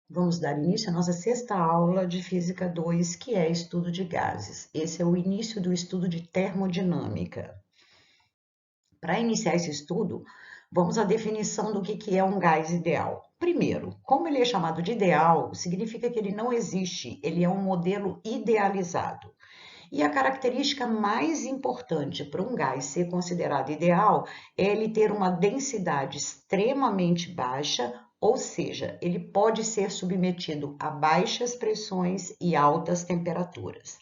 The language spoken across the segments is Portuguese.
Vamos dar início à nossa sexta aula de Física 2, que é estudo de gases. Esse é o início do estudo de termodinâmica. Para iniciar esse estudo, vamos à definição do que é um gás ideal. Primeiro, como ele é chamado de ideal, significa que ele não existe, ele é um modelo idealizado. E a característica mais importante para um gás ser considerado ideal é ele ter uma densidade extremamente baixa, ou seja, ele pode ser submetido a baixas pressões e altas temperaturas.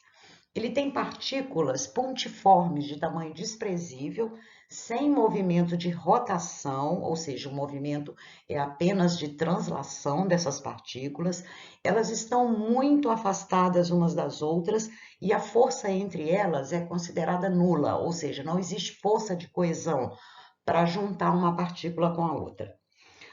Ele tem partículas pontiformes de tamanho desprezível, sem movimento de rotação, ou seja, o movimento é apenas de translação dessas partículas. Elas estão muito afastadas umas das outras e a força entre elas é considerada nula, ou seja, não existe força de coesão para juntar uma partícula com a outra.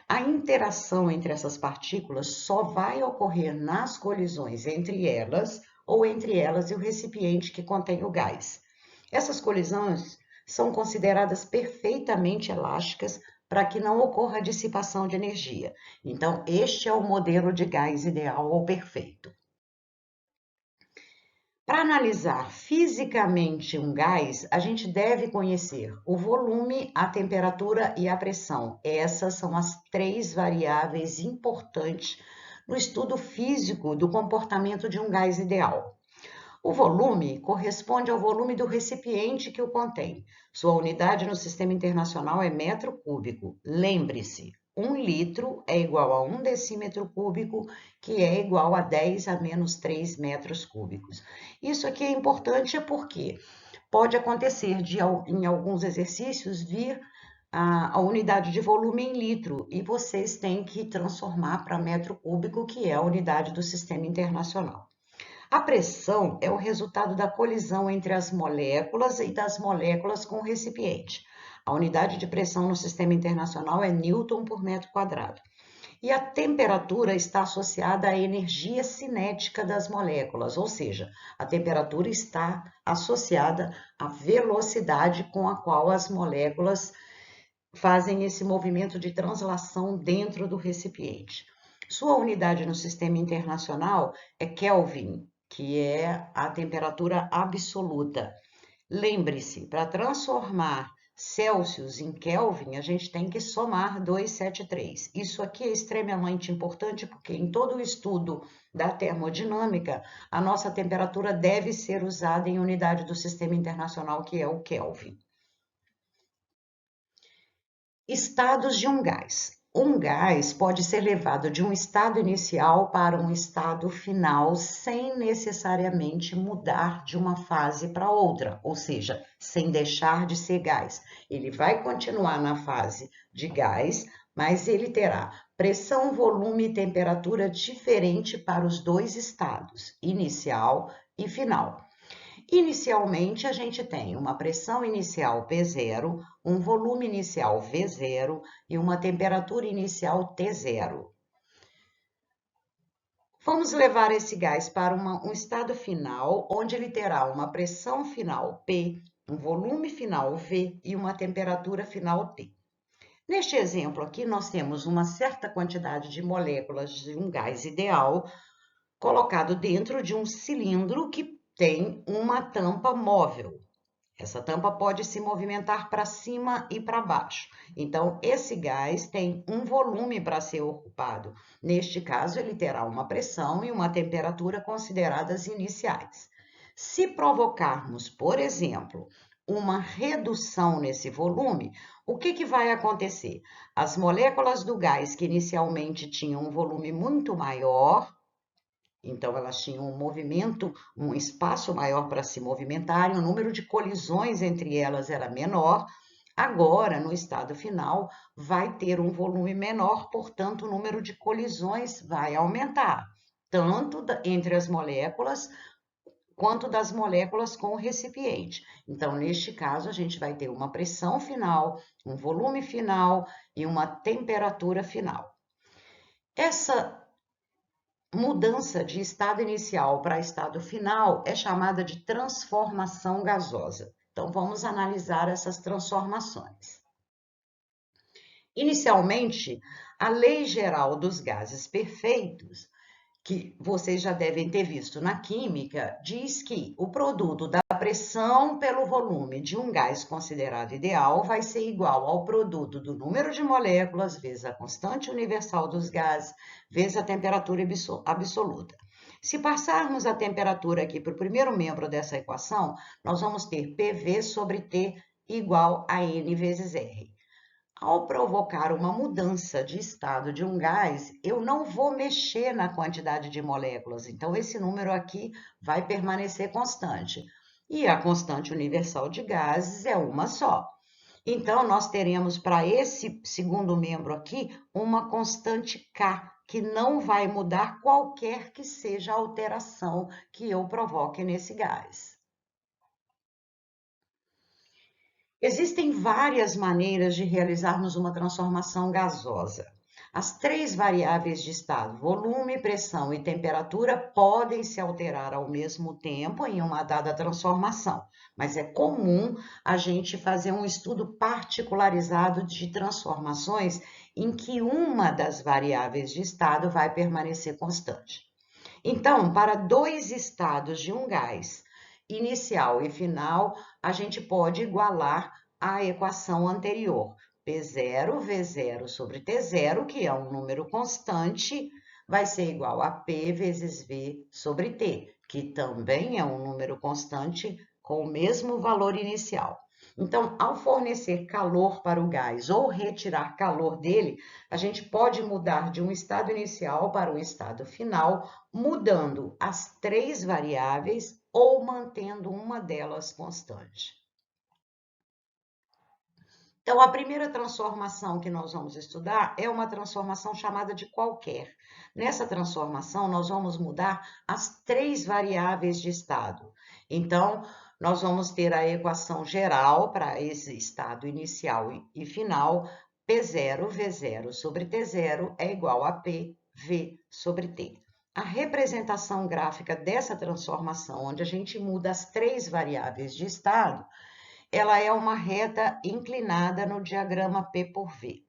A interação entre essas partículas só vai ocorrer nas colisões entre elas ou entre elas e o recipiente que contém o gás. Essas colisões são consideradas perfeitamente elásticas para que não ocorra dissipação de energia. Então, este é o modelo de gás ideal ou perfeito. Para analisar fisicamente um gás, a gente deve conhecer o volume, a temperatura e a pressão. Essas são as três variáveis importantes no estudo físico do comportamento de um gás ideal. O volume corresponde ao volume do recipiente que o contém. Sua unidade no Sistema Internacional é metro cúbico. Lembre-se, 1 litro é igual a 1 decímetro cúbico, que é igual a 10 a menos 3 metros cúbicos. Isso aqui é importante porque pode acontecer em alguns exercícios vir a unidade de volume em litro e vocês têm que transformar para metro cúbico, que é a unidade do Sistema Internacional. A pressão é o resultado da colisão entre as moléculas e das moléculas com o recipiente. A unidade de pressão no Sistema Internacional é Newton por metro quadrado. E a temperatura está associada à energia cinética das moléculas, ou seja, a temperatura está associada à velocidade com a qual as moléculas fazem esse movimento de translação dentro do recipiente. Sua unidade no Sistema Internacional é Kelvin, que é a temperatura absoluta. Lembre-se, para transformar Celsius em Kelvin, a gente tem que somar 273. Isso aqui é extremamente importante porque em todo o estudo da termodinâmica, a nossa temperatura deve ser usada em unidade do Sistema Internacional, que é o Kelvin. Estados de um gás. Um gás pode ser levado de um estado inicial para um estado final sem necessariamente mudar de uma fase para outra, ou seja, sem deixar de ser gás. Ele vai continuar na fase de gás, mas ele terá pressão, volume e temperatura diferente para os dois estados, inicial e final. Inicialmente, a gente tem uma pressão inicial P0, um volume inicial V0 e uma temperatura inicial T0. Vamos levar esse gás para um estado final, onde ele terá uma pressão final P, um volume final V e uma temperatura final T. Neste exemplo aqui, nós temos uma certa quantidade de moléculas de um gás ideal colocado dentro de um cilindro que tem uma tampa móvel. Essa tampa pode se movimentar para cima e para baixo. Então, esse gás tem um volume para ser ocupado. Neste caso, ele terá uma pressão e uma temperatura consideradas iniciais. Se provocarmos, por exemplo, uma redução nesse volume, o que vai acontecer? As moléculas do gás que inicialmente tinham um volume muito maior, então, elas tinham um movimento, um espaço maior para se movimentarem, o número de colisões entre elas era menor. Agora, no estado final, vai ter um volume menor, portanto, o número de colisões vai aumentar, tanto entre as moléculas quanto das moléculas com o recipiente. Então, neste caso, a gente vai ter uma pressão final, um volume final e uma temperatura final. Essa mudança de estado inicial para estado final é chamada de transformação gasosa. Então, vamos analisar essas transformações. Inicialmente, a Lei Geral dos Gases Perfeitos, que vocês já devem ter visto na química, diz que o produto da pressão pelo volume de um gás considerado ideal vai ser igual ao produto do número de moléculas vezes a constante universal dos gases vezes a temperatura absoluta. Se passarmos a temperatura aqui para o primeiro membro dessa equação, nós vamos ter PV sobre T igual a N vezes R. Ao provocar uma mudança de estado de um gás, eu não vou mexer na quantidade de moléculas, então esse número aqui vai permanecer constante. E a constante universal de gases é uma só. Então, nós teremos para esse segundo membro aqui uma constante K, que não vai mudar qualquer que seja a alteração que eu provoque nesse gás. Existem várias maneiras de realizarmos uma transformação gasosa. As três variáveis de estado, volume, pressão e temperatura, podem se alterar ao mesmo tempo em uma dada transformação, mas é comum a gente fazer um estudo particularizado de transformações em que uma das variáveis de estado vai permanecer constante. Então, para dois estados de um gás, inicial e final, a gente pode igualar a equação anterior. P0 V0 sobre T0, que é um número constante, vai ser igual a P vezes V sobre T, que também é um número constante com o mesmo valor inicial. Então, ao fornecer calor para o gás ou retirar calor dele, a gente pode mudar de um estado inicial para um estado final, mudando as três variáveis ou mantendo uma delas constante. Então, a primeira transformação que nós vamos estudar é uma transformação chamada de qualquer. Nessa transformação, nós vamos mudar as três variáveis de estado. Então, nós vamos ter a equação geral para esse estado inicial e final, P0 V0 sobre T0 é igual a P V sobre T. A representação gráfica dessa transformação, onde a gente muda as três variáveis de estado, ela é uma reta inclinada no diagrama P por V.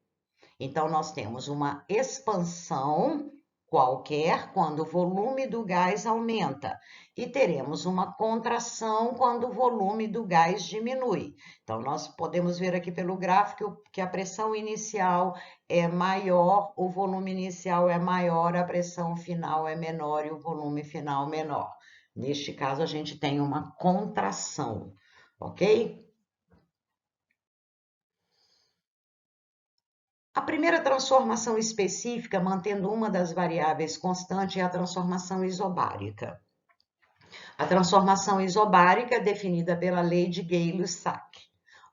Então, nós temos uma expansão qualquer quando o volume do gás aumenta e teremos uma contração quando o volume do gás diminui. Então, nós podemos ver aqui pelo gráfico que a pressão inicial é maior, o volume inicial é maior, a pressão final é menor e o volume final menor. Neste caso, a gente tem uma contração, ok? A primeira transformação específica, mantendo uma das variáveis constante, é a transformação isobárica. A transformação isobárica é definida pela lei de Gay-Lussac.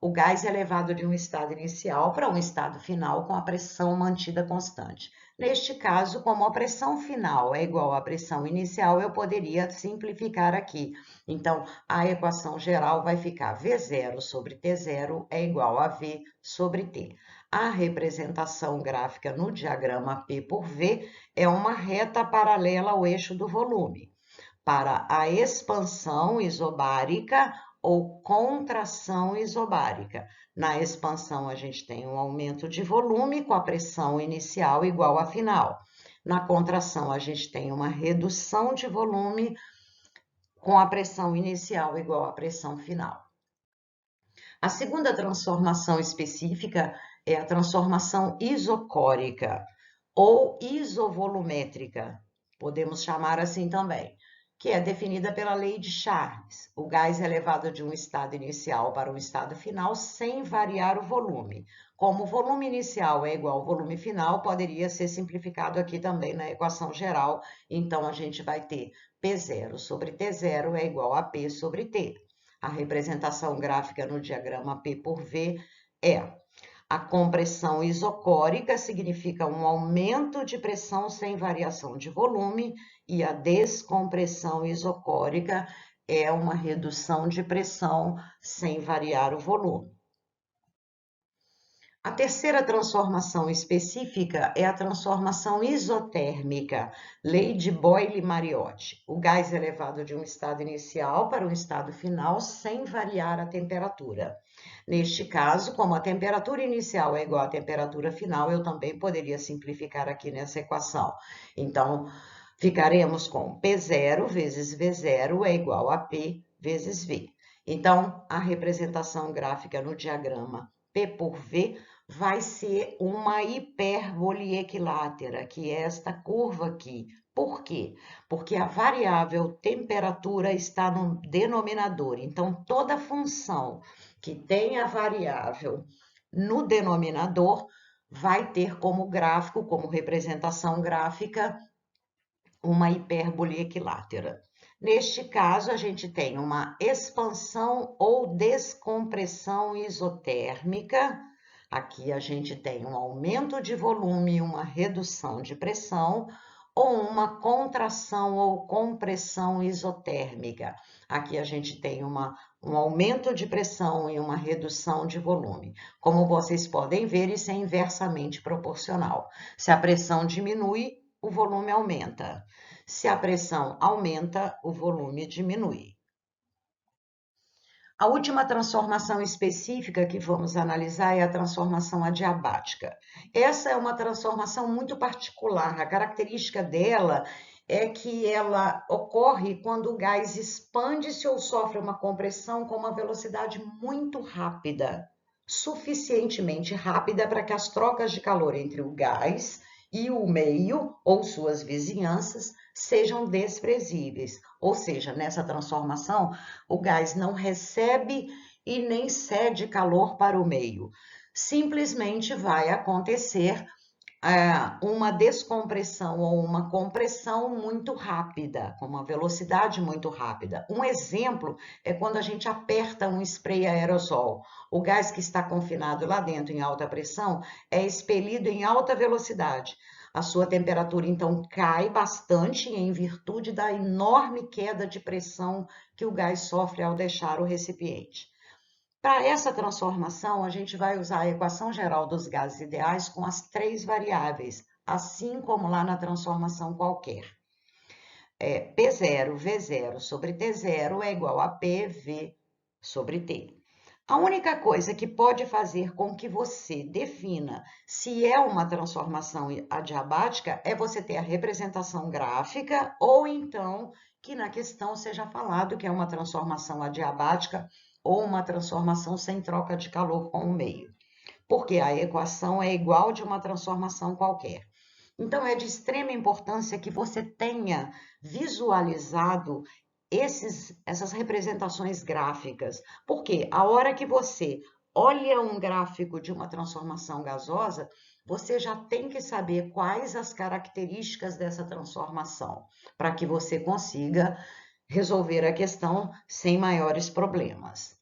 O gás é levado de um estado inicial para um estado final com a pressão mantida constante. Neste caso, como a pressão final é igual à pressão inicial, eu poderia simplificar aqui. Então, a equação geral vai ficar V0 sobre T0 é igual a V sobre T. A representação gráfica no diagrama P por V é uma reta paralela ao eixo do volume. Para a expansão isobárica ou contração isobárica. Na expansão, a gente tem um aumento de volume com a pressão inicial igual à final. Na contração, a gente tem uma redução de volume com a pressão inicial igual à pressão final. A segunda transformação específica é a transformação isocórica ou isovolumétrica, podemos chamar assim também, que é definida pela lei de Charles. O gás é levado de um estado inicial para um estado final sem variar o volume. Como o volume inicial é igual ao volume final, poderia ser simplificado aqui também na equação geral. Então, a gente vai ter P0 sobre T0 é igual a P sobre T. A representação gráfica no diagrama P por V é a compressão isocórica, significa um aumento de pressão sem variação de volume, e a descompressão isocórica é uma redução de pressão sem variar o volume. A terceira transformação específica é a transformação isotérmica, lei de Boyle-Mariotti. O gás é levado de um estado inicial para um estado final sem variar a temperatura. Neste caso, como a temperatura inicial é igual à temperatura final, eu também poderia simplificar aqui nessa equação. Então, ficaremos com P0 vezes V0 é igual a P vezes V. Então, a representação gráfica no diagrama P por V vai ser uma hipérbole equilátera, que é esta curva aqui. Por quê? Porque a variável temperatura está no denominador. Então, toda função que tem a variável no denominador vai ter como gráfico, como representação gráfica, uma hipérbole equilátera. Neste caso, a gente tem uma expansão ou descompressão isotérmica. Aqui a gente tem um aumento de volume e uma redução de pressão, ou uma contração ou compressão isotérmica. Aqui a gente tem um aumento de pressão e uma redução de volume. Como vocês podem ver, isso é inversamente proporcional. Se a pressão diminui, o volume aumenta. Se a pressão aumenta, o volume diminui. A última transformação específica que vamos analisar é a transformação adiabática. Essa é uma transformação muito particular. A característica dela é que ela ocorre quando o gás expande-se ou sofre uma compressão com uma velocidade muito rápida, suficientemente rápida para que as trocas de calor entre o gás e o meio ou suas vizinhanças sejam desprezíveis. Ou seja, nessa transformação, o gás não recebe e nem cede calor para o meio. Simplesmente vai acontecer uma descompressão ou uma compressão muito rápida, com uma velocidade muito rápida. Um exemplo é quando a gente aperta um spray aerosol. O gás que está confinado lá dentro em alta pressão é expelido em alta velocidade. A sua temperatura, então, cai bastante em virtude da enorme queda de pressão que o gás sofre ao deixar o recipiente. Para essa transformação, a gente vai usar a equação geral dos gases ideais com as três variáveis, assim como lá na transformação qualquer. P0, V0 sobre T0 é igual a PV sobre T. A única coisa que pode fazer com que você defina se é uma transformação adiabática é você ter a representação gráfica ou então que na questão seja falado que é uma transformação adiabática ou uma transformação sem troca de calor com o meio, porque a equação é igual de uma transformação qualquer. Então, é de extrema importância que você tenha visualizado essas representações gráficas, porque a hora que você olha um gráfico de uma transformação gasosa, você já tem que saber quais as características dessa transformação, para que você consiga resolver a questão sem maiores problemas.